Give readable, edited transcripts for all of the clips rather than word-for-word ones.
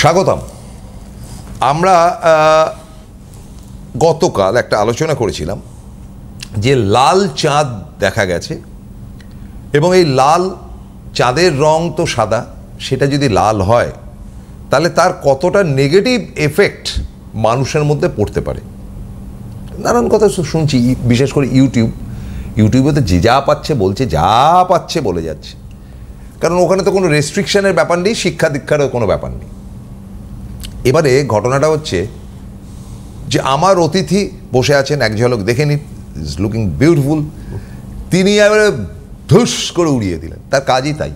স্বাগতম। আমরা গতকাল একটা আলোচনা করেছিলাম যে লাল চাঁদ দেখা গেছে এবং এই লাল চাঁদের রং তো সাদা, সেটা যদি লাল হয় তাহলে তার কতটা নেগেটিভ এফেক্ট মানুষের মধ্যে পড়তে পারে। নানান কথা শুনছি, বিশেষ করে ইউটিউবে তো যে যা পাচ্ছে বলছে, যা পাচ্ছে বলে যাচ্ছে, কারণ ওখানে তো কোনো রেস্ট্রিকশনের ব্যাপার নেই, শিক্ষা দীক্ষারও কোনো ব্যাপার নেই। এবারে ঘটনাটা হচ্ছে যে আমার অতিথি বসে আছেন, এক ঝলক দেখে নিন, ইজ লুকিং বিউটিফুল। তিনি এবারে ধুস করে উড়িয়ে দিলেন, তার কাজই তাই।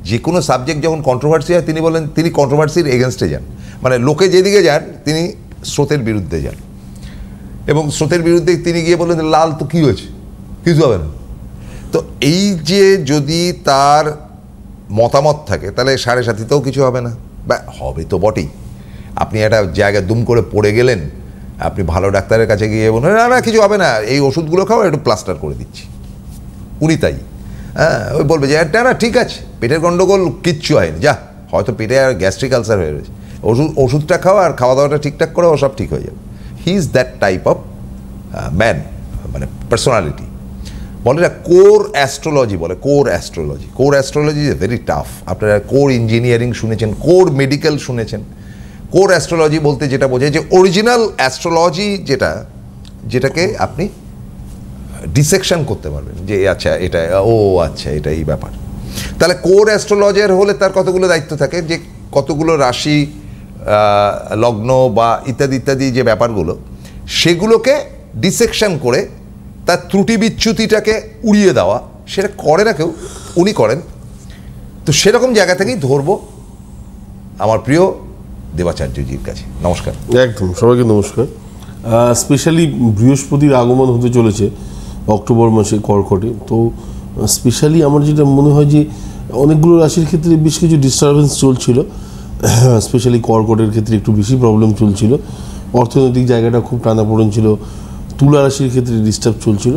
যে কোনো সাবজেক্ট যখন কন্ট্রোভার্সি হয় তিনি বলেন তিনি কন্ট্রোভার্সির এগেনস্টে যান, মানে লোকে যেদিকে যান তিনি স্রোতের বিরুদ্ধে যান। এবং স্রোতের বিরুদ্ধে তিনি গিয়ে বললেন লাল তো কী হয়েছে, কিছু হবে না। তো এই যে যদি তার মতামত থাকে তাহলে সাড়ে সাথীতেও কিছু হবে না, বা হবে তো বটেই। আপনি একটা জায়গায় দুম করে পড়ে গেলেন, আপনি ভালো ডাক্তারের কাছে গিয়ে বলুন না না কিছু হবে না, এই ওষুধগুলো খাও, একটু প্লাস্টার করে দিচ্ছি, উনি তাই ওই বলবে যে এটা না ঠিক আছে, পেটের গন্ডগোল কিচ্ছু হয়নি, যা হয়তো পেটে আর গ্যাস্ট্রিক আলসার হয়ে রয়েছে, ওষুধটা খাওয়া আর খাওয়া দাওয়াটা ঠিকঠাক করো, সব ঠিক হয়ে যাবে। He is that type of man, মানে পার্সোনালিটি। বলে না কোর অ্যাস্ট্রোলজি, বলে core astrology. Core astrology is very tough. আপনারা কোর ইঞ্জিনিয়ারিং শুনেছেন, কোর মেডিকেল শুনেছেন। কোর অ্যাস্ট্রোলজি বলতে যেটা বোঝায় যে অরিজিনাল অ্যাস্ট্রোলজি, যেটাকে আপনি ডিসেকশন করতে পারবেন যে আচ্ছা এটা আচ্ছা এটা এই ব্যাপার। তাহলে কোর অ্যাস্ট্রোলজার হলে তার কতগুলো দায়িত্ব থাকে, যে কতগুলো রাশি, লগ্ন বা ইত্যাদি ইত্যাদি যে ব্যাপারগুলো, সেগুলোকে ডিসেকশন করে তার ত্রুটি বিচ্যুতিটাকে উড়িয়ে দেওয়া, সেটা করে না কেউ, উনি করেন। তো সেরকম জায়গা থেকেই ধরবো আমার প্রিয় দেবাচার্যজির কাছে। নমস্কার। একদম, সবাইকে নমস্কার। স্পেশালি বৃহস্পতির আগমন হতে চলেছে অক্টোবর মাসে কর্কটে। তো স্পেশালি আমার যেটা মনে হয় যে অনেকগুলো রাশির ক্ষেত্রে বেশ কিছু ডিস্টারবেন্স চলছিল, স্পেশালি কর্কটের ক্ষেত্রে একটু বেশি প্রবলেম চলছিল, অর্থনৈতিক জায়গাটা খুব টানাপোড়েন ছিল, তুলা রাশির ক্ষেত্রে ডিস্টার্ব চলছিল।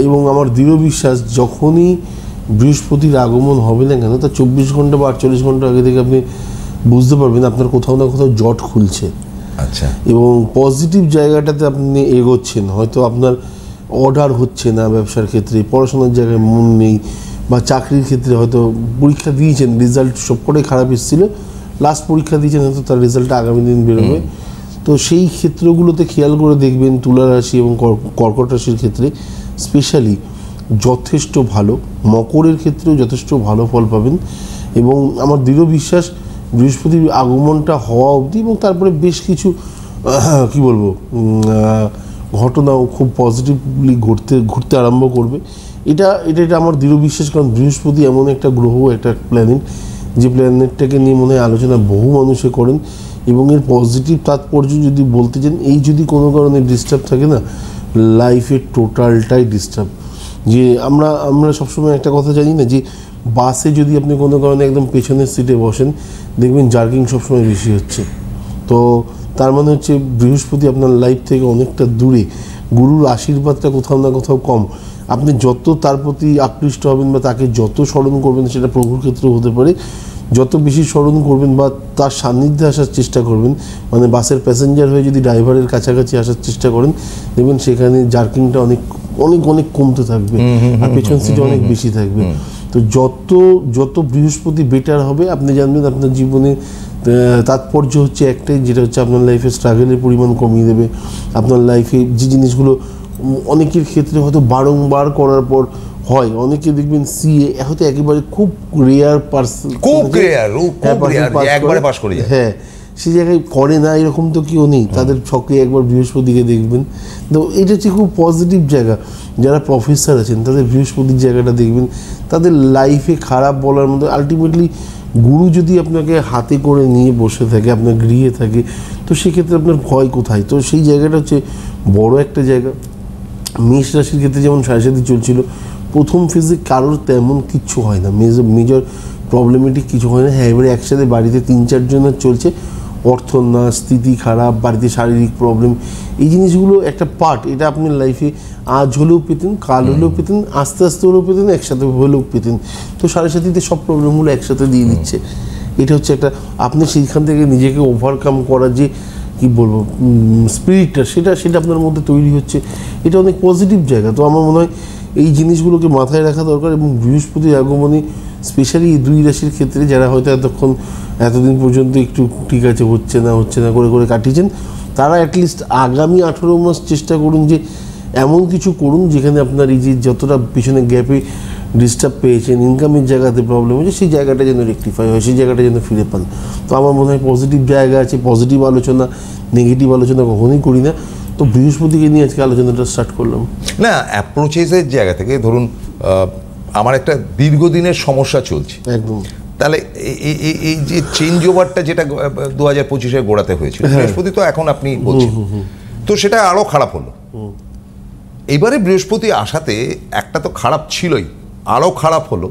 এবং আমার দৃঢ় বিশ্বাস যখনই বৃহস্পতির আগমন হবে না কেন, তার 24 ঘন্টা বা 48 ঘন্টা আগে থেকে আপনি বুঝতে পারবেন আপনার কোথাও না কোথাও জট খুলছে। আচ্ছা। এবং পজিটিভ জায়গাটাতে আপনি এগোচ্ছেন, হয়তো আপনার অর্ডার হচ্ছে না ব্যবসার ক্ষেত্রে, পড়াশোনার জায়গায় মন নেই, বা চাকরির ক্ষেত্রে হয়তো পরীক্ষা দিয়েছেন, রেজাল্ট সবকটাই খারাপ এসেছিল, লাস্ট পরীক্ষা দিয়েছেন, হয়তো তার রেজাল্টটা আগামী দিন বেরোবে। তো সেই ক্ষেত্রগুলোতে খেয়াল করে দেখবেন তুলা রাশি এবং কর্কট রাশির ক্ষেত্রে স্পেশালি যথেষ্ট ভালো, মকরের ক্ষেত্রেও যথেষ্ট ভালো ফল পাবেন। এবং আমার দৃঢ় বিশ্বাস বৃহস্পতির আগমনটা হওয়া অবধি এবং তারপরে বেশ কিছু কি বলবো ঘটনাও খুব পজিটিভলি ঘুরতে আরম্ভ করবে। এটা আমার দৃঢ় বিশ্বাস, কারণ বৃহস্পতি এমন একটা গ্রহ, একটা প্ল্যানেট, যে প্ল্যানেটটাকে নিয়ে মনে হয় আলোচনা বহু মানুষে করেন। এবং এর পজিটিভ তাৎপর্য যদি বলতে চান, এই যদি কোনো কারণে ডিস্টার্ব থাকে না, লাইফের টোটালটাই ডিস্টার্ব। যে আমরা সবসময় একটা কথা জানি না, যে বাসে যদি আপনি কোনো কারণে একদম পেছনের সিটে বসেন, দেখবেন জার্কিং সবসময় বেশি হচ্ছে। তো তার মানে হচ্ছে বৃহস্পতি আপনার লাইফ থেকে অনেকটা দূরে, গুরুর আশীর্বাদটা কোথাও না কোথাও কম। আপনি যত তার প্রতি আকৃষ্ট হবেন বা তাকে যত স্মরণ করবেন, সেটা প্রভুর ক্ষেত্রেও হতে পারে, যত বেশি স্মরণ করবেন বা তার সান্নিধ্যে আসার চেষ্টা করবেন, মানে বাসের প্যাসেঞ্জার হয়ে যদি ড্রাইভারের কাছাকাছি আসার চেষ্টা করেন, দেখবেন সেখানে জার্কিংটা অনেক অনেক অনেক কমতে থাকবে, আর পেছন সিটে অনেক বেশি থাকবে। তো যত বৃহস্পতি বেটার হবে, আপনি জানবেন আপনার জীবনে তাৎপর্য হচ্ছে একটাই, যেটা হচ্ছে আপনার লাইফে স্ট্রাগলের পরিমাণ কমিয়ে দেবে। আপনার লাইফে যে জিনিসগুলো অনেকের ক্ষেত্রে হয়তো বারংবার করার পর হয়, অনেকে দেখবেন সিএ হয়তো একেবারে খুব রেয়ার পার্সন, হ্যাঁ, সেই জায়গায় করে না, এরকম তো কেউ নেই, তাদের ছকে একবার বৃহস্পতিকে দেখবেন। তো এটা হচ্ছে খুব পজিটিভ জায়গা। যারা প্রফেসর আছেন তাদের বৃহস্পতির জায়গাটা দেখবেন, তাদের লাইফে খারাপ বলার মধ্যে আলটিমেটলি গুরু যদি আপনাকে হাতে করে নিয়ে বসে থাকে, আপনার গৃহে থাকে, তো সেক্ষেত্রে আপনার ভয় কোথায়? তো সেই জায়গাটা হচ্ছে বড় একটা জায়গা। মেষ রাশির ক্ষেত্রে যেমন সাড়ে সাথে চলছিল, প্রথম ফেজে কারোর তেমন কিচ্ছু হয় না, মেজর প্রবলেমেটিক কিছু হয় না। হ্যাঁ, এবারে একসাথে বাড়িতে 3-4 জনের চলছে, অর্থনা, স্থিতি খারাপ, বাড়িতে শারীরিক প্রবলেম, এই জিনিসগুলো একটা পার্ট। এটা আপনার লাইফে আজ হলেও পেতেন, কাল হলেও পেতেন, আস্তে আস্তে হলেও পেতেন, একসাথে হলেও পেতেন। তো সাড়ে সাথীতে সব প্রবলেমগুলো একসাথে দিয়ে দিচ্ছে। এটা হচ্ছে একটা, আপনি সেইখান থেকে নিজেকে ওভারকাম করার যে কি বলবো স্পিরিটটা, সেটা আপনার মধ্যে তৈরি হচ্ছে, এটা অনেক পজিটিভ জায়গা। তো আমার মনে হয় এই জিনিসগুলোকে মাথায় রাখা দরকার। এবং বৃহস্পতির আগমনে স্পেশালি এই 2 রাশির ক্ষেত্রে যারা হয়তো এতদিন পর্যন্ত একটু ঠিক আছে হচ্ছে না করে কাটিয়েছেন, তারা অ্যাটলিস্ট আগামী 18 মাস চেষ্টা করুন যে এমন কিছু করুন যেখানে আপনার এই যে যতটা পিছনে গ্যাপে ডিস্টার্ব পেয়েছেন, ইনকামের জায়গাতে প্রবলেম হয়েছে, সেই জায়গাটা যেন রেকটিফাই হয়, সেই জায়গাটা যেন ফিরে পান। তো আমার মনে হয় পজিটিভ জায়গা আছে, পজিটিভ আলোচনা, নেগেটিভ আলোচনা কখনোই করি না। তো বৃহস্পতিকে নিয়ে আজকে আলোচনাটা স্টার্ট করলাম। না, অ্যাপ্রোচেসের জায়গা থেকে ধরুন আমার একটা দীর্ঘদিনের সমস্যা চলছে, একদম। তাহলে এই যে চেঞ্জ ওভারটা যেটা 2025-এ গোড়াতে হয়েছিল, বৃহস্পতি তো এখন আপনি বলছেন, তো সেটা আরও খারাপ হলো। এবারে বৃহস্পতি আসাতে একটা তো খারাপ ছিলই, আরও খারাপ হলো।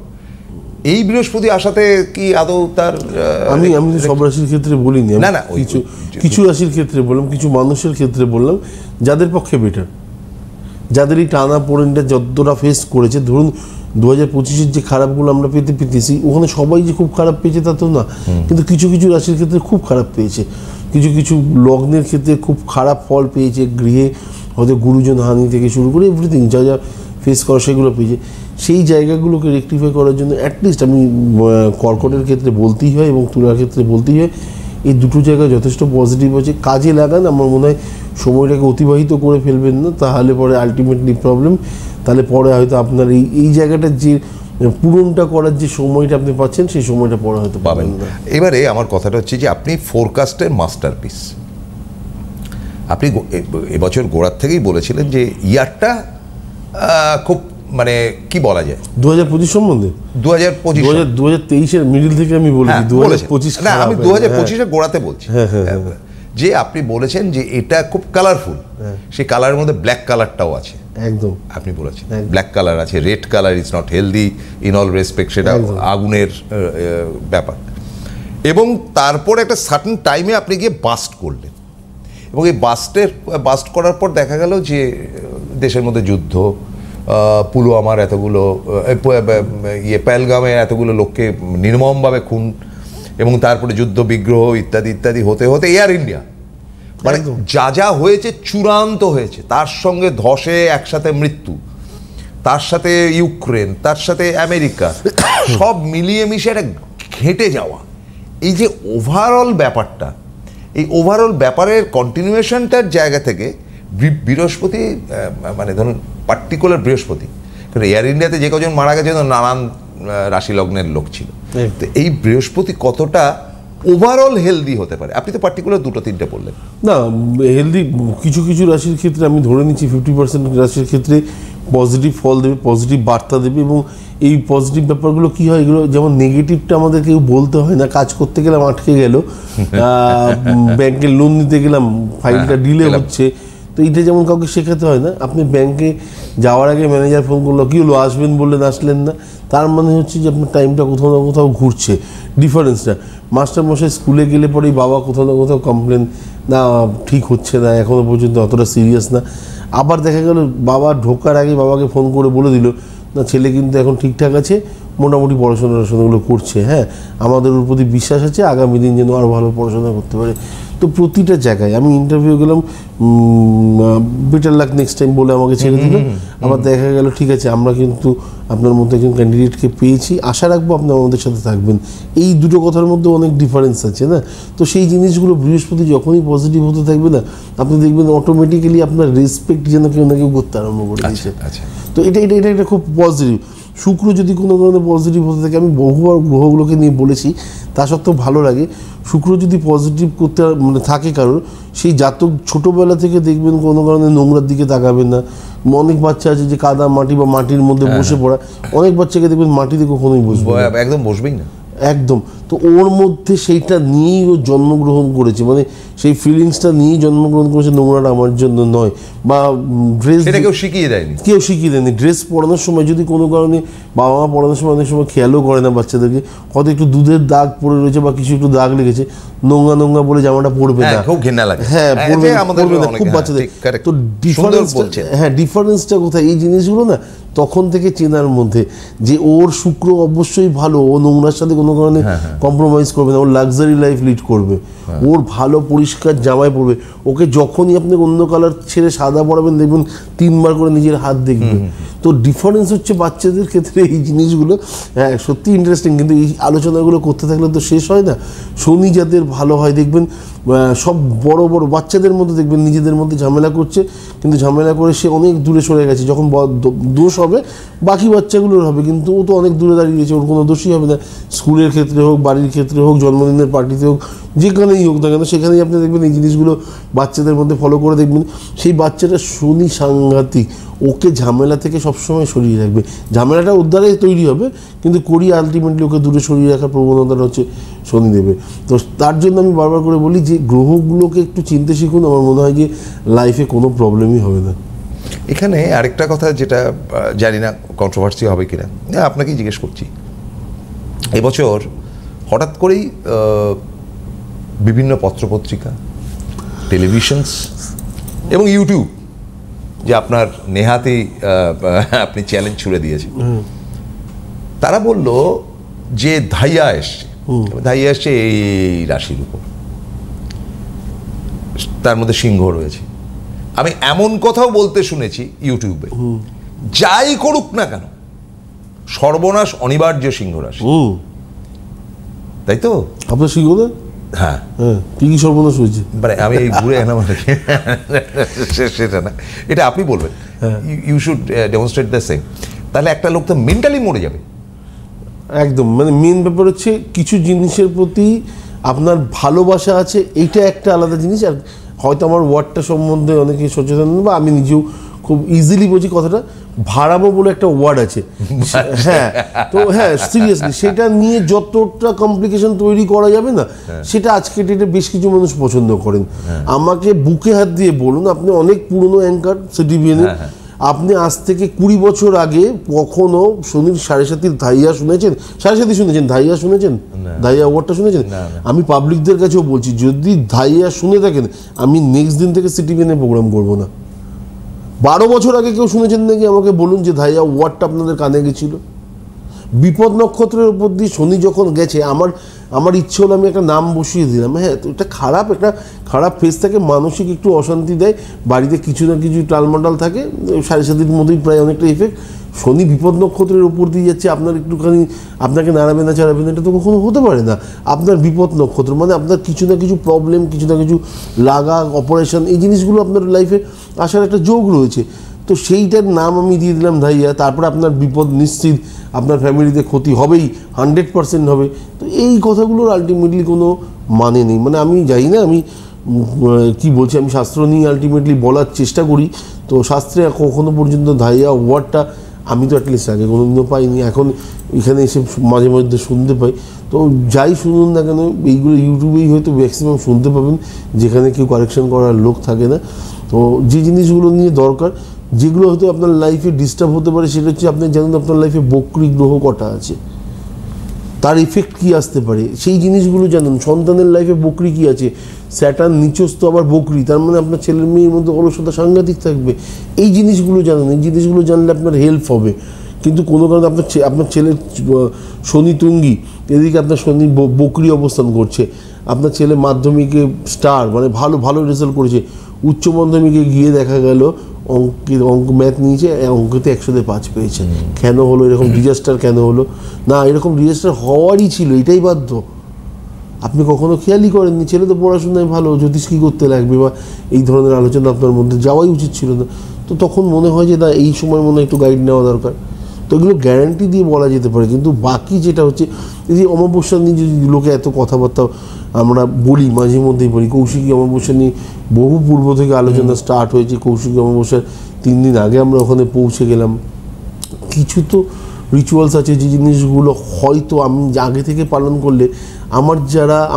এই বৃহস্পতি আসাতে কি আদৌ তার আমি সব রাশির ক্ষেত্রে বলিনি, না কিছু রাশির ক্ষেত্রে বললাম, কিছু মানুষের ক্ষেত্রে বললাম যাদের পক্ষে বেটার, যাদের এই টানা পোড়েনটা যতটা ফেস করেছে। ধরুন 2025-এর যে খারাপগুলো আমরা পেতেছি, ওখানে সবাই যে খুব খারাপ পেয়েছে তা তো না, কিন্তু কিছু রাশির ক্ষেত্রে খুব খারাপ পেয়েছে, কিছু লগ্নের ক্ষেত্রে খুব খারাপ ফল পেয়েছে, গৃহে হয়তো গুরুজন হানি থেকে শুরু করে এভরিথিং যা ফেস করা সেগুলো পেয়েছে। সেই জায়গাগুলোকে রেকটিফাই করার জন্য অ্যাটলিস্ট আমি কর্কটের ক্ষেত্রে বলতেই হয় এবং তুলার ক্ষেত্রে বলতেই হয়, এই দুটো জায়গায় যথেষ্ট পজিটিভ আছে, কাজে লাগান। আমার মনে হয় সময়টাকে অতিবাহিত করে ফেলবেন না, তাহলে পরে আলটিমেটলি প্রবলেম। তাহলে পরে হয়তো আপনার এই জায়গাটার যে পূরণটা করার যে সময়টা আপনি পাচ্ছেন, সেই সময়টা পরে হয়তো পাবেন না। এবারে আমার কথাটা হচ্ছে যে আপনি ফোরকাস্টের মাস্টারপিস, আপনি এবছর গোড়ার থেকেই বলেছিলেন যে ইয়ারটা খুব মানে কি বলা যায় 2025 সম্বন্ধে 2023-এর মিডল থেকে আমি বলেছি 2025 না, আমি 2025-এর গোড়াতে বলছি যে আপনি বলেছেন যে এটা খুব কালারফুল, সেই কালারের মধ্যে ব্ল্যাক কালারটাও আছে। একদম আপনি বলেছেন ব্ল্যাক কালার আছে, red colour is not healthy in all respect, সেটা আগুনের ব্যাপার। এবং তারপর একটা সার্টেন টাইমে আপনি গিয়ে বাস্ট করলেন, এবং এই বাস্ট করার পর দেখা গেল যে দেশের মধ্যে যুদ্ধ, পুলওয়ামার এতগুলো পেহেলগামে এতগুলো লোককে নির্মমভাবে খুন, এবং তারপরে যুদ্ধ বিগ্রহ ইত্যাদি হতে এয়ার ইন্ডিয়া, মানে যা হয়েছে চূড়ান্ত হয়েছে। তার সঙ্গে ধসে একসাথে মৃত্যু, তার সাথে ইউক্রেন, তার সাথে আমেরিকা, সব মিলিয়ে মিশে একটা ঘেঁটে যাওয়া, এই যে ওভারঅল ব্যাপারটা, এই ওভারঅল ব্যাপারের কন্টিনিউয়েশনটার জায়গা থেকে বৃহস্পতি, মানে ধরুন পার্টিকুলার বৃহস্পতি, কারণ এয়ার ইন্ডিয়াতে যে কজন মারা গেছে নানান রাশি লগ্নের লোক ছিল, তো এই বৃহস্পতি কতটা ওভারঅল হেলদি হতে পারে? আপনি তো পার্টিকুলার 2-3টে বললেন। না, হেলদি কিছু রাশির ক্ষেত্রে আমি ধরে নিচ্ছি 50% রাশির ক্ষেত্রে পজিটিভ ফল দেবে, পজিটিভ বার্তা দেবে। এবং এই পজিটিভ ব্যাপারগুলো কী হয়, এগুলো যেমন নেগেটিভটা আমাদের কেউ বলতে হয় না, কাজ করতে গেলাম আটকে গেল, ব্যাংকে লোন নিতে গেলাম ফাইলটা ডিলে হচ্ছে, তো এইটা যেমন কাউকে শেখাতে হয় না। আপনি ব্যাংকে যাওয়ার আগে ম্যানেজার ফোন করলো, কী হলো আসবেন বললেন আসলেন না, তার মানে হচ্ছে যে আপনার টাইমটা কোথাও না কোথাও ঘুরছে, ডিফারেন্সটা। মাস্টারমশাই স্কুলে গেলে পরেই বাবা কোথাও না কোথাও কমপ্লেন, না ঠিক হচ্ছে না, এখনও পর্যন্ত অতটা সিরিয়াস না। আবার দেখা গেল বাবা ঢোকার আগে বাবাকে ফোন করে বলে দিল, না ছেলে কিন্তু এখন ঠিকঠাক আছে, মোটামুটি পড়াশোনাগুলো করছে, হ্যাঁ আমাদের ওর প্রতি বিশ্বাস আছে, আগামী দিন যেন আরও ভালো পড়াশোনা করতে পারে। তো প্রতিটা জায়গায় আমি ইন্টারভিউ গেলাম, বেটার লাক নেক্সট টাইম বলে আমাকে ছেড়ে দিল। আবার দেখা গেল ঠিক আছে আমরা কিন্তু আপনার মধ্যে একজন ক্যান্ডিডেটকে পেয়েছি, আশা রাখবো আপনি আমাদের সাথে থাকবেন। এই দুটো কথার মধ্যে অনেক ডিফারেন্স আছে না? তো সেই জিনিসগুলো বৃহস্পতি যখনই পজিটিভ হতে থাকবে না, আপনি দেখবেন অটোমেটিক্যালি আপনার রেসপেক্ট যেন কেউ না কেউ করতে আরম্ভ করে দিয়েছে। তো এটা খুব পজিটিভ। শুক্র যদি কোনো কারণে পজিটিভ হতে থাকে, আমি বহুবার গ্রহগুলোকে নিয়ে বলেছি, তা সত্ত্বেও ভালো লাগে, শুক্র যদি পজিটিভ করতে মানে থাকে কারোর, সেই জাতক ছোটোবেলা থেকে দেখবেন কোনো কারণে নোংরার দিকে তাকাবেন না। অনেক বাচ্চা আছে যে কাদা মাটি বা মাটির মধ্যে বসে পড়া, অনেক বাচ্চাকে দেখবেন মাটিতে কখনোই বসবে, একদম বসবেই না, একদম। তো ওর মধ্যে সেইটা নিয়েই ও জন্মগ্রহণ করেছে, মানে সেই ফিলিংসটা নিয়েই জন্মগ্রহণ করেছে, নোংরাটা আমার জন্য নয়। বা ড্রেস কেউ শিখিয়ে দেয়নি, ড্রেস পরানোর সময় যদি কোনো কারণে বাবা মা পরানোর সময় অনেক সময় খেয়ালও করে না বাচ্চাদেরকে, হয়তো একটু দুধের দাগ পড়ে রয়েছে বা কিছু একটু দাগ লেগেছে, নোংরা নোংরা বলে জামাটা পরবে না, খুব ঘৃণা লাগে। হ্যাঁ পরবে আমাদের না, খুব বাচ্চাদের। তো ডিফারেন্সটা কোথায়? এই জিনিসগুলো না তখন থেকে চেনার মধ্যে যে ওর শুক্র অবশ্যই ভালো, ও নোংরার সাথে কোনো কারণে কম্প্রোমাইজ করবে না, ওর লাক্সারি লাইফ লিড করবে, ওর ভালো পরিষ্কার জামায় পরবে। ওকে যখনই আপনি অন্য কালার ছেড়ে সাদা পরাবেন দেখবেন 3বার করে নিজের হাত দেখবে। তো ডিফারেন্স হচ্ছে বাচ্চাদের ক্ষেত্রে এই জিনিসগুলো। হ্যাঁ সত্যি ইন্টারেস্টিং, কিন্তু এই আলোচনাগুলো করতে থাকলে তো শেষ হয় না। শনি যাদের ভালো হয় দেখবেন সব বড় বড় বাচ্চাদের মধ্যে দেখবেন নিজেদের মধ্যে ঝামেলা করছে, কিন্তু ঝামেলা করে সে অনেক দূরে সরে গেছে। যখন দোষ হবে বাকি বাচ্চাগুলোর হবে, কিন্তু ও তো অনেক দূরে দাঁড়িয়ে গেছে, ওর কোনো দোষই হবে না। স্কুলের ক্ষেত্রে হোক, বাড়ির ক্ষেত্রে হোক, জন্মদিনের পার্টিতে হোক, যেখানেই হোক না কেন সেখানেই আপনি দেখবেন এই জিনিসগুলো বাচ্চাদের মধ্যে ফলো করে দেখবেন সেই বাচ্চাটা শনি সাংঘাতিক, ওকে ঝামেলা থেকে সবসময় সরিয়ে রাখবে। ঝামেলাটা ওর দ্বারাই তৈরি হবে, কিন্তু করিয়ে আলটিমেটলি ওকে দূরে সরিয়ে রাখার প্রবণতাটা হচ্ছে শনি দেবে। তো তার জন্য আমি বারবার করে বলি যে গ্রহগুলোকে একটু চিনতে শিখুন, আমার মনে হয় যে লাইফে কোনো প্রবলেমই হবে না। এখানে আরেকটা কথা যেটা জানি না কন্ট্রোভার্সি হবে কিনা, আপনাকেই জিজ্ঞেস করছি। এবছর হঠাৎ করেই বিভিন্ন পত্রপত্রিকা, টেলিভিশনস এবং ইউটিউব, যে আপনার নেহাতি আপনি চ্যালেঞ্জ ছুড়ে দিয়েছেন, তারা বলল যে ধাইয়া এসছে এই রাশির উপর, তার মধ্যে সিংহ রয়েছে। আমি এমন কথাও বলতে শুনেছি ইউটিউবে, যাই করুক না কেন সর্বনাশ অনিবার্য সিংহ রাশি, তাই তো? আপনার সিংহ না? হ্যাঁ, কি কি সর্বনাশ হয়েছে? মানে আমি ঘুরে এলাম সেটা না, এটা আপনি বলবেন, you should demonstrate the same. তাহলে একটা লোক তো মেন্টালি মরে যাবে একদম। মানে মেন ব্যাপার হচ্ছে কিছু জিনিসের প্রতি আপনার ভালোবাসা আছে, এইটা একটা আলাদা জিনিস। আর হয়তো আমার ওয়ার্ডটা সম্বন্ধে অনেকে সচেতন, বা আমি নিজেও খুব ইজিলি বলছি কথাটা, ভাড়াবো বলে একটা ওয়ার্ড আছে। হ্যাঁ, তো হ্যাঁ সিরিয়াসলি সেটা নিয়ে যতটা কমপ্লিকেশন তৈরি করা যাবে না, সেটা আজকে ডেটে বেশ কিছু মানুষ পছন্দ করেন। আমাকে বুকে হাত দিয়ে বলুন, আপনি অনেক পুরনো অ্যাঙ্কার সিটিভিএনে, আপনি আজ থেকে 20 বছর আগে কখনো শনির 7.5 ধাইয়া শুনেছেন? 7.5 শুনেছেন? ধাইয়া শুনেছেন? ধাইয়া ওয়ার্ডটা শুনেছেন? আমি পাবলিকদের কাছেও বলছি, যদি ধাইয়া শুনে থাকেন আমি নেক্সট দিন থেকে সিটিভিএনে প্রোগ্রাম করবো না। 12 বছর আগে কেউ শুনেছেন নাকি আমাকে বলুন যে ধাইয়া ওয়ার্ডটা আপনাদের কানে গেছিল? বিপদ নক্ষত্রের উপর দিয়ে শনি যখন গেছে, আমার ইচ্ছে হলো আমি একটা নাম বসিয়ে দিলাম। হ্যাঁ, তো এটা একটা খারাপ ফেস থাকে, মানসিক একটু অশান্তি দেয়, বাড়িতে কিছু না কিছু টালমাটাল থাকে, 7.5 মতোই প্রায় অনেকটা ইফেক্ট। শনি বিপদ নক্ষত্রের উপর দিয়ে যাচ্ছে, আপনার একটুখানি আপনাকে নাড়াবে না চাড়াবে না, এটা তো কখনো হতে পারে না। আপনার বিপদ নক্ষত্র মানে আপনার কিছু না কিছু প্রবলেম, কিছু না কিছু লাগা, অপারেশন, এই জিনিসগুলো আপনার লাইফে আসার একটা যোগ রয়েছে। তো সেইটার নাম আমি দিয়ে দিলাম ধাইয়া। তারপরে আপনার বিপদ নিশ্চিত, আপনার ফ্যামিলিতে ক্ষতি হবেই, 100% হবে। তো এই কথাগুলোর আলটিমেটলি কোনো মানে নেই। মানে আমি যাই না, আমি কি বলছি, আমি শাস্ত্র নিয়ে আলটিমেটলি বলার চেষ্টা করি। তো শাস্ত্রে কখনো পর্যন্ত ধাইয়া ওয়ার্ডটা আমি তো অ্যাটলিস্ট আগে কোনোদিনও পাইনি, এখন এখানে এসে মাঝে মধ্যে শুনতে পাই। তো যাই শুনুন না কেন, এইগুলো ইউটিউবেই হয়তো ম্যাক্সিমাম শুনতে পাবেন, যেখানে কেউ কারেকশন করার লোক থাকে না। তো যে জিনিসগুলো নিয়ে দরকার, যেগুলো হয়তো আপনার লাইফে ডিস্টার্ব হতে পারে, সেটা হচ্ছে আপনি জানেন আপনার লাইফে বক্রী গ্রহ কটা আছে, তার ইফেক্ট কী আসতে পারে, সেই জিনিসগুলো জানুন। সন্তানের লাইফে বক্রী কী আছে, স্যাটার্ন নিচস্থ আবার বক্রী, তার মানে আপনার ছেলের মেয়ের মধ্যে অলসতা সাংঘাতিক থাকবে। এই জিনিসগুলো জানুন, এই জিনিসগুলো জানলে আপনার হেল্প হবে। কিন্তু কোনো কারণে আপনার ছেলের শনি তুঙ্গি, এদিকে আপনার শনি বক্রী অবস্থান করছে, আপনার ছেলে মাধ্যমিকে স্টার মানে ভালো রেজাল্ট করেছে, উচ্চ মাধ্যমিকে গিয়ে দেখা গেল অঙ্ক ম্যাথ নিয়েছে, অঙ্কতে 100-তে 5 পেয়েছে। কেন হলো এরকম ডিজাস্টার? কেন হলো না? এরকম ডিজাস্টার হওয়ারই ছিল, এটাই বাধ্য। আপনি কখনো খেয়ালই করেননি, ছেলে তো পড়াশোনায় ভালো, জ্যোতিষ কী করতে লাগবে, বা এই ধরনের আলোচনা আপনার মধ্যে যাওয়াই উচিত ছিল না। তো তখন মনে হয় যে না, এই সময় মনে হয় একটু গাইড নেওয়া দরকার। তো এগুলো গ্যারান্টি দিয়ে বলা যেতে পারে। কিন্তু বাকি যেটা হচ্ছে, এই যে অমাবস্যা নিয়ে যদি লোকে এত কথাবার্তা আমরা বলি, মাঝে মধ্যেই বলি, কৌশিকী অমাবস্যা নিয়ে বহু পূর্ব থেকে আলোচনা স্টার্ট হয়েছে। কৌশিকী অমাবস্যার 3 দিন আগে আমরা ওখানে পৌঁছে গেলাম। কিছু তো রিচুয়ালস আছে যে জিনিসগুলো হয়তো আমি আগে থেকে পালন করলে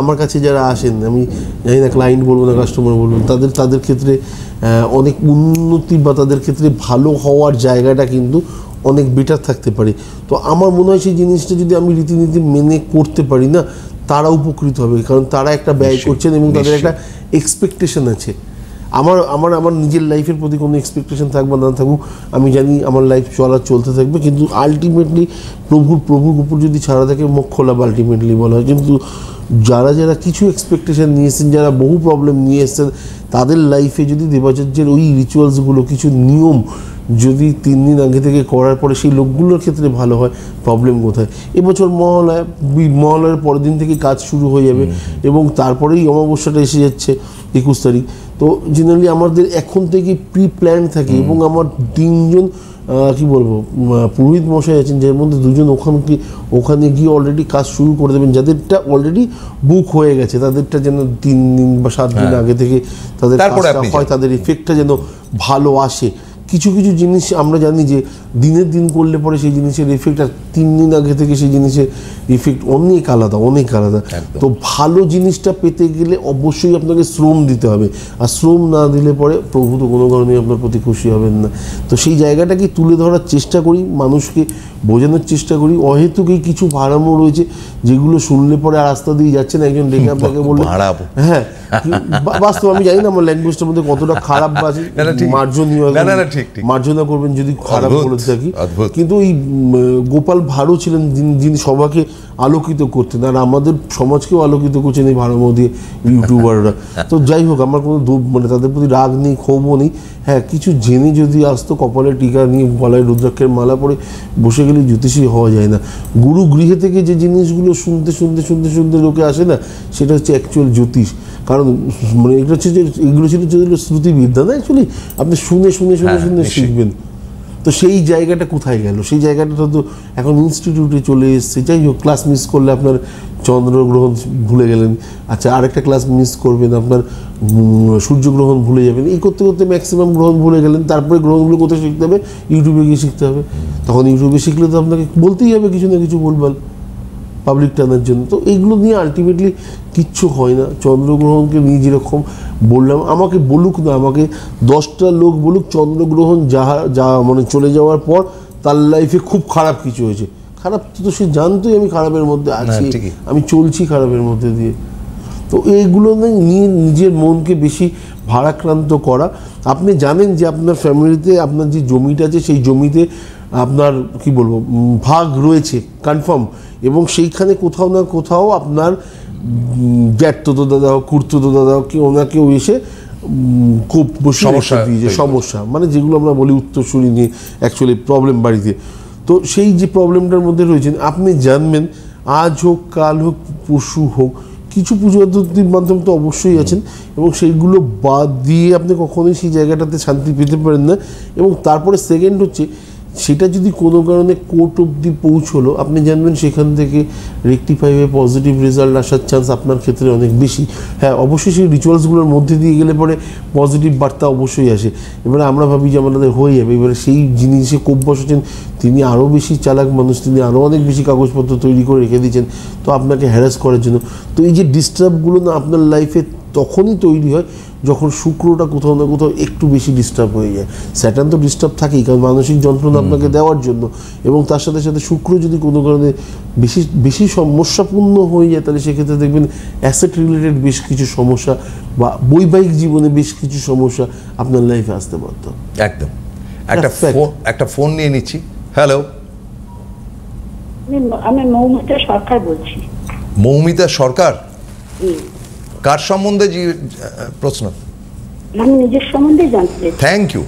আমার কাছে যারা আসেন, আমি জানি না ক্লায়েন্ট বলবো না কাস্টমার বলবো, তাদের ক্ষেত্রে অনেক উন্নতি বা তাদের ক্ষেত্রে ভালো হওয়ার জায়গাটা কিন্তু অনেক বেটার থাকতে পারে। তো আমার মনে হয় সেই জিনিসটা যদি আমি রীতিনীতি মেনে করতে পারি না, তারা উপকৃত হবে, কারণ তারা একটা ব্যয় করছেন এবং তাদের একটা এক্সপেকটেশন আছে। আমার আমার আমার নিজের লাইফের প্রতি কোনো এক্সপেকটেশন থাকবে না থাকুক, আমি জানি আমার লাইফ চলতে থাকবে, কিন্তু আলটিমেটলি প্রভুর উপর যদি ছাড়া থাকে মোক্ষ লাভ আলটিমেটলি বলা হয়। কিন্তু যারা যারা কিছু এক্সপেকটেশন নিয়ে এসেছেন, যারা বহু প্রবলেম নিয়ে এসেছেন, তাদের লাইফে যদি দেবাচার্যের ওই রিচুয়ালসগুলো, কিছু নিয়ম যদি 3 দিন আগে থেকে করার পরে সেই লোকগুলোর ক্ষেত্রে ভালো হয়, প্রবলেম কোথায়? এবছর মহালয়ার পরের দিন থেকে কাজ শুরু হয়ে যাবে এবং তারপরেই অমাবস্যাটা এসে যাচ্ছে 21 তারিখ। তো জেনারেলি আমাদের এখন থেকে প্রি প্ল্যান থাকে এবং আমার 3 জন কি বলবো পুরোহিত মশাই আছেন, যার মধ্যে 2 জন ওখানে গিয়ে অলরেডি কাজ শুরু করে দেবেন। যাদেরটা অলরেডি বুক হয়ে গেছে তাদেরটা যেন 3 দিন বা 7 দিন আগে থেকে তাদের কাজটা হয়, তাদের ইফেক্টটা যেন ভালো আসে। কিছু কিছু জিনিস আমরা জানি যে দিনের দিন করলে পরে সেই জিনিসের এফেক্ট আর 3 দিন আগে থেকে সেই জিনিসের ইফেক্ট অনেক আলাদা। তো ভালো জিনিসটা পেতে গেলে অবশ্যই আপনাকে শ্রম দিতে হবে, আর শ্রম না দিলে পরে প্রভু তো কোনো কারণেই আপনার প্রতি খুশি হবেন না। তো সেই জায়গাটাকে তুলে ধরার চেষ্টা করি, মানুষকে বোঝানোর চেষ্টা করি। অহেতুকই কিছু ভাড়ামো রয়েছে যেগুলো শুনলে পরে আর রাস্তা দিয়ে যাচ্ছে না, একজন ডেকে আপনাকে বললো হ্যাঁ বাস্তব আমি জানি না আমার ল্যাঙ্গুয়েজটার মধ্যে কতটা খারাপ বা মার্জনীয়, মার্জনা করবেন যদি খারাপ বলে থাকি, কিন্তু এই গোপাল ভাঁড়ও ছিলেন যিনি সবাইকে আলোকিত করতেন, আর আমাদের সমাজকেও আলোকিত করছেন এই ভাড়ামো দিয়ে ইউটিউবাররা। তো যাই হোক, আমার কোনো মানে তাদের প্রতি রাগ নেই, ক্ষোভও নেই। হ্যাঁ, কিছু জেনে যদি আসতো, কপালে টিকা নিয়ে গলায় রুদ্রাক্ষের মালা পরে বসে গেলে জ্যোতিষী হওয়া যায় না। গুরু গৃহে থেকে যে জিনিসগুলো শুনতে লোকে আসে না, সেটা হচ্ছে অ্যাকচুয়াল জ্যোতিষ। কারণ মানে এগুলো ছিল শ্রুতিবিদ্যা না, অ্যাকচুয়ালি আপনি শুনে শিখবেন। তো সেই জায়গাটা কোথায় গেল? সেই জায়গাটা তো এখন ইনস্টিটিউটে চলে এসছে। যাই হোক, ক্লাস মিস করলে আপনার চন্দ্রগ্রহণ ভুলে গেলেন, আচ্ছা আরেকটা ক্লাস মিস করবেন, আপনার সূর্যগ্রহণ ভুলে যাবেন, এই করতে করতে ম্যাক্সিমাম গ্রহণ ভুলে গেলেন। তারপরে গ্রহণগুলো কোথায় শিখতে হবে? ইউটিউবে গিয়ে শিখতে হবে। তখন ইউটিউবে শিখলে তো আপনাকে বলতেই হবে কিছু না কিছু বলবেন পাবলিক টানার জন্য। তো এইগুলো নিয়ে আলটিমেটলি কিচ্ছু হয় না। চন্দ্রগ্রহণকে নিয়ে যেরকম বললাম, আমাকে বলুক না, আমাকে 10টা লোক বলুক চন্দ্রগ্রহণ যা মানে চলে যাওয়ার পর তার লাইফে খুব খারাপ কিছু হয়েছে, খারাপ তো সে জানতোই আমি খারাপের মধ্যে আছি, আমি চলছি খারাপের মধ্যে দিয়ে। তো এইগুলো নিয়ে নিজের মনকে বেশি ভারাক্রান্ত করা। আপনি জানেন যে আপনার ফ্যামিলিতে আপনার যে জমিটা আছে সেই জমিতে আপনার কি বলবো ভাগ রয়েছে কনফার্ম, এবং সেইখানে কোথাও না কোথাও আপনার জ্যাঠতো দাদা খুড়তো দাদা ওনাকেও এসে খুব সমস্যা মানে যেগুলো আমরা বলি উত্তরসূরি নিয়ে অ্যাকচুয়ালি প্রবলেম বাড়িতে। তো সেই যে প্রবলেমটার মধ্যে রয়েছেন আপনি জানবেন, আজ হোক কাল হোক পশু হোক, কিছু পুজো পদ্ধতির মাধ্যমে তো অবশ্যই আছেন, এবং সেইগুলো বাদ দিয়ে আপনি কখনোই সেই জায়গাটাতে শান্তি পেতে পারেন না। এবং তারপরে সেকেন্ড হচ্ছে, সেটা যদি কোনো কারণে কোর্ট অবধি পৌঁছলো, আপনি জানবেন সেখান থেকে রেকটিফাই হয়ে পজিটিভ রেজাল্ট আসার চান্স আপনার ক্ষেত্রে অনেক বেশি। হ্যাঁ, অবশ্যই সেই রিচুয়ালসগুলোর মধ্যে দিয়ে গেলে পরে পজিটিভ বার্তা অবশ্যই আসে। এবারে আমরা ভাবি যে আমাদের হয়ে যাবে, এবারে সেই জিনিসে কোপ বসেছেন তিনি আরও বেশি চালাক মানুষ, তিনি আরও অনেক বেশি কাগজপত্র তৈরি করে রেখে দিয়েছেন তো আপনাকে হ্যারাস করার জন্য। তো এই যে ডিস্টার্বগুলো না আপনার লাইফে তখনই তৈরি হয় যখন শুক্রটা কোথাও না কোথাও একটু বেশি ডিস্টার্ব হয়ে যায়। স্যাটার্ন তো ডিস্টার্ব থাকেই, কারণ মানসিক যন্ত্রণা আপনাকে দেওয়ার জন্য, এবং তার সাথে সাথে শুক্র যদি কোনো কারণে বেশি সমস্যাপূর্ণ হয়ে যায়, তাহলে সেক্ষেত্রে দেখবেন অ্যাসেট রিলেটেড বেশ কিছু সমস্যা বা বৈবাহিক জীবনে বেশ কিছু সমস্যা আপনার লাইফে আসতে পারত। একদম। একটা ফোন নিয়ে নিচ্ছি। হ্যালো, আমি মৌমিতা সরকার বলছি। মৌমিতা সরকার, কার সম্বন্ধে প্রশ্ন? আমি নিজের সম্বন্ধে জানতে চাই। Thank you.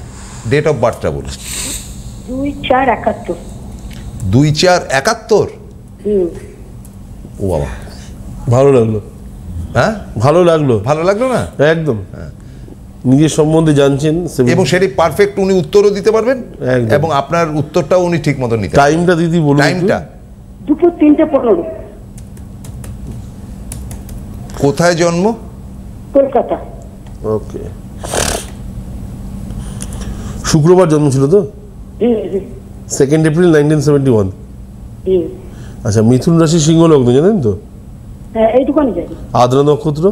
ডেট অফ বার্থটা বলুন। 2/4/71। 2/4/71? ও বাবা, ভালো লাগলো। হ্যাঁ, ভালো লাগলো না? একদম নিজের সম্বন্ধে জানছেন এবং সেটি পারফেক্ট উনি উত্তরও দিতে পারবেন, এবং আপনার উত্তরটাও উনি ঠিক মতো নিতে। টাইমটা দিদি বলুন। টাইমটা 2:03:15। কোথায় জন্ম? কলকাতা। ওকে, শুক্রবার জন্ম ছিল তো? 2 এপ্রিল 1971। আচ্ছা, মিথুন রাশি, সিংহ লগ্ন, জানেন তো? হ্যাঁ, এইটুকুনি জানি। আদ্রা নক্ষত্র,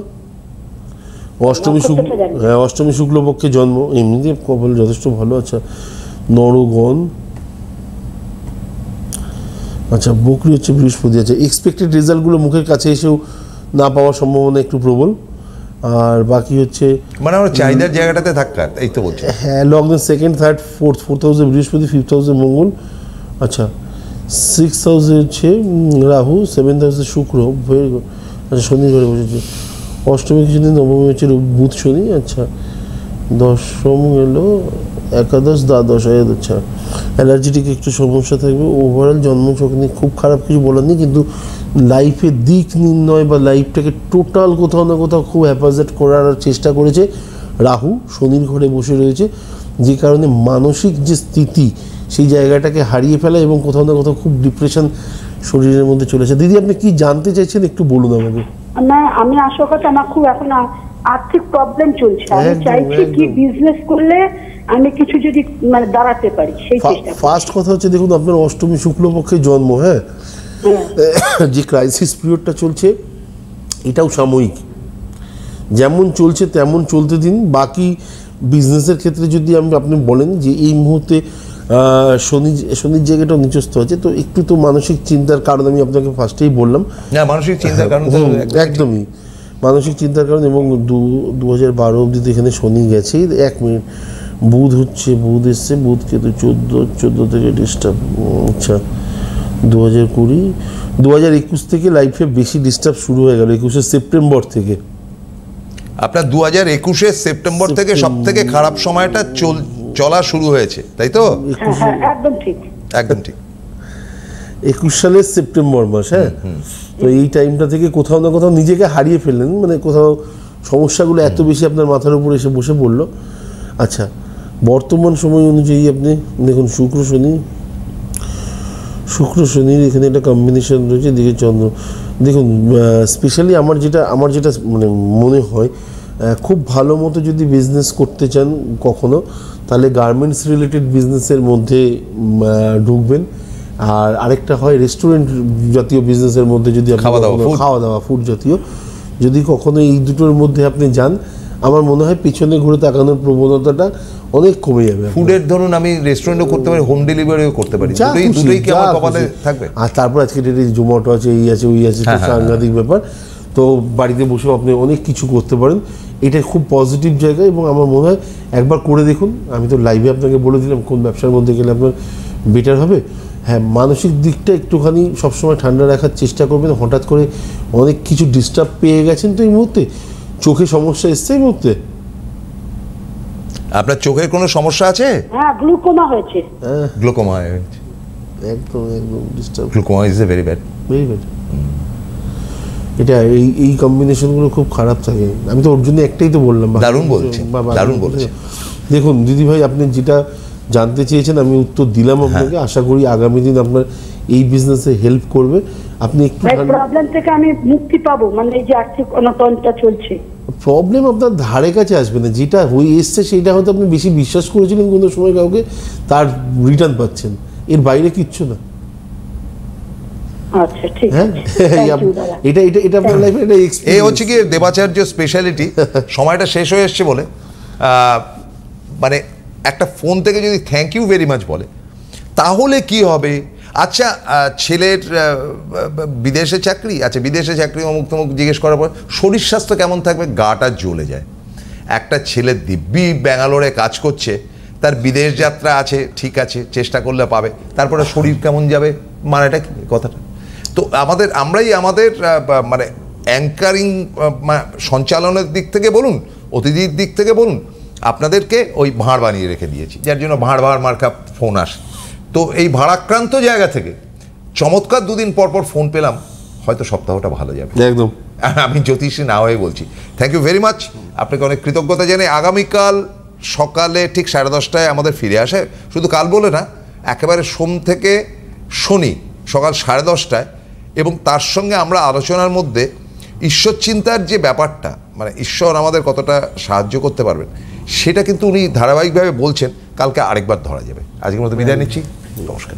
অষ্টমী শুক্লপক্ষে জন্ম। এমনিতে কপাল যথেষ্ট ভালো। আচ্ছা, নরগণ, আচ্ছা, বকরি হচ্ছে বৃহস্পতি। আচ্ছা, এক্সপেক্টেড রেজাল্টগুলো মুখের কাছে এসেও না পাওয়ার সম্ভাবনা একটু প্রবল। আর বাকি হচ্ছে মানে আমরা চাহিদার জায়গাটাতে থাকার, এই তো বলছি। হ্যাঁ, লগ্নের সেকেন্ড থার্ড ফোর্থ হাউসে বৃহস্পতি, ফিফথ হাউসে মঙ্গল। আচ্ছা, সিক্স হাউসে হচ্ছে রাহু, সেভেন্থ হাউসে শুক্র, ভেরি গুড। আচ্ছা, শনি ঘরে বসেছে, অষ্টমী কিছু দিন, নবমী হচ্ছে বুধ শনি। আচ্ছা, দশম এলো একাদশ দ্বাদশ। আচ্ছা, অ্যালার্জিটিক একটু সমস্যা থাকবে। ওভারঅল জন্মছক নিয়ে খুব খারাপ কিছু বলার নেই, কিন্তু লাইফের দিক নির্ণয় বা লাইফটাকে টোটাল কোথাও না কোথাও খুব হ্যাপাজেট করার চেষ্টা করেছে রাহু। শনির ঘরে বসে রয়েছে, যে কারণে মানসিক যে স্থিতি সেই জায়গাটাকে হারিয়ে ফেলা এবং কোথাও না কোথাও খুব ডিপ্রেশন শরীরের মধ্যে চলেছে। দিদি, আপনি কি জানতে চাইছেন একটু বলুন আমাকে। না, আমি আসল কথা, আমার খুব এখন আর্থিক প্রবলেম চলছে। আমি একদম, চাইছি কি একদম। বিজনেস করলে আমি কিছু যদি মানে দাঁড়াতে পারি, সেই চেষ্টা করছি। ফার্স্ট কথা হচ্ছে, দেখুন আপনার অষ্টমী শুক্লপক্ষে জন্ম, হ্যাঁ, যে ক্রাইসিস পিরিয়ডটা চলছে এটাও সাময়িক, যেমন চলছে তেমন চলতে দিন। বাকি বিজনেসের ক্ষেত্রে যদি আপনি বলেন যে এই মুহূর্তে শনির জায়গাটাও নিচস্থ আছে, তো একটু তো মানসিক চিন্তার কারণ আমি আপনাকে ফার্স্টেই বললাম। না, মানসিক চিন্তার কারণ তো একদমই মানসিক চিন্তার কারণ। এবং 2012 অবধি তো এখানে শনি গেছে। 1 মিনিট, বুধ এসছে, বুধ কিন্তু 14 থেকে ডিস্টার্ব। আচ্ছা, 2021 থেকে লাইফে বেশি ডিস্টার্ব শুরু হয়ে গেল 21শে সেপ্টেম্বর থেকে। আপনার 2021 সেপ্টেম্বর থেকে সব থেকে খারাপ সময়টা চলা শুরু হয়েছে, তাই তো? হ্যাঁ, একদম ঠিক, একদম ঠিক। 21 সালের সেপ্টেম্বর মাস, হ্যাঁ। তো এই টাইমটা থেকে কোথাও না কোথাও নিজেকে হারিয়ে ফেললেন, মানে কোথাও সমস্যাগুলো এত বেশি আপনার মাথার উপর এসে বসে পড়লো। আচ্ছা, বর্তমান সময় অনুযায়ী আপনি দেখুন, শুক্র শনির এখানে একটা কম্বিনেশন রয়েছে, দিকে চন্দ্র। দেখুন, স্পেশালি আমার যেটা মানে মনে হয়, খুব ভালো মতো যদি বিজনেস করতে চান কখনো, তাহলে গার্মেন্টস রিলেটেড বিজনেসের মধ্যে ঢুকবেন। আর আরেকটা হয় রেস্টুরেন্ট জাতীয় বিজনেসের মধ্যে, যদি খাওয়া দাওয়া ফুড জাতীয়, যদি কখনো এই দুটোর মধ্যে আপনি যান, আমার মনে হয় পিছনে ঘুরে তাকানোর প্রবণতাটা অনেক কমে যাবে। ফুডের ধরুন, আমি রেস্টুরেন্টও করতে পারি, হোম ডেলিভারিও করতে পারি, দুটোই কি আমার কপালে থাকবে। আর তারপর আজকে জোম্যাটো আছে, এই আছে ওই আছে, সাংঘাতিক ব্যাপার। তো বাড়িতে বসেও আপনি অনেক কিছু করতে পারেন। এটা খুব পজিটিভ জায়গা এবং আমার মনে হয় একবার করে দেখুন। আমি তো লাইভে আপনাকে বলে দিলাম কোন ব্যবসার মধ্যে গেলে আপনার বেটার হবে। হ্যাঁ, মানসিক দিকটা একটুখানি সবসময় ঠান্ডা রাখার চেষ্টা করবেন। হঠাৎ করে অনেক কিছু ডিস্টার্ব পেয়ে গেছেন তো এই মুহূর্তে, চোখে সমস্যা এসছে এই মুহূর্তে। আপনার চোখের কোনো সমস্যা আছে? হ্যাঁ, গ্লুকোমা হয়েছে। গ্লুকোমা হয়েছে, একদম disturb. Glaucoma is very bad. এটা এই কম্বিনেশনগুলো খুব খারাপ থাকে। আমি তো ওর জন্য একটাই তো বললাম। দারুণ বলছে। দেখুন দিদি ভাই, আপনি যেটা জানতে চেয়েছেন আমি উত্তর দিলাম আপনাকে। আশা করি আগামী দিন আপনার এই বিজনেসে হেল্প করবে। আপনি একটু প্রবলেম থেকে আমি মুক্তি পাবো, মানে এই যে আর্থিক অনটনটা চলছে, প্রবলেম আপনার ধারে কাছে আসবে না। যেটা হয়ে এসছে সেটা হয়তো আপনি বেশি বিশ্বাস করেছিলেন কোনো সময় কাউকে, তার রিটার্ন পাচ্ছেন, এর বাইরে কিচ্ছু না। আচ্ছা, ঠিক হ্যাঁ, এটা আপনার লাইফে এটা এক্সপেরিয়েন্স। এই হচ্ছে কি দেবাচার্য স্পেশালিটি। সময়টা শেষ হয়ে এসছে বলে, মানে একটা ফোন থেকে যদি থ্যাংক ইউ ভেরি মাচ বলে, তাহলে কি হবে? আচ্ছা, ছেলের বিদেশে চাকরি, আচ্ছা বিদেশে চাকরি অমুক তমুক জিজ্ঞেস করার পর শরীর স্বাস্থ্য কেমন থাকবে, গাটা জ্বলে যায়। একটা ছেলে দিব্যি ব্যাঙ্গালোরে কাজ করছে, তার বিদেশ যাত্রা আছে, ঠিক আছে, চেষ্টা করলে পাবে, তারপরে শরীর কেমন যাবে, মানেটা কি কথাটা? তো আমরাই আমাদের মানে অ্যাঙ্কারিং সঞ্চালনের দিক থেকে বলুন, অতিথির দিক থেকে বলুন, আপনাদেরকে ওই ভাঁড় বানিয়ে রেখে দিয়েছি, যার জন্য ভাঁড় মার্কা ফোন আসে। তো এই ভাড়াক্রান্ত জায়গা থেকে চমৎকার 2 দিন পর ফোন পেলাম, হয়তো সপ্তাহটা ভালো যাবে। একদম, আমি জ্যোতিষী না হয়ে বলছি। থ্যাংক ইউ ভেরি মাচ, আপনাকে অনেক কৃতজ্ঞতা জানাই। আগামীকাল সকালে ঠিক 10:30টায় আমাদের ফিরে আসে, শুধু কাল বলে না, একেবারে সোম থেকে শনি সকাল 10:30টায়। এবং তার সঙ্গে আমরা আলোচনার মধ্যে ঈশ্বর চিন্তার যে ব্যাপারটা, মানে ঈশ্বর আমাদের কতটা সাহায্য করতে পারবেন, সেটা কিন্তু উনি ধারাবাহিকভাবে বলছেন। কালকে আরেকবার ধরা যাবে। আজকের মতো বিদায় নিচ্ছি, নমস্কার।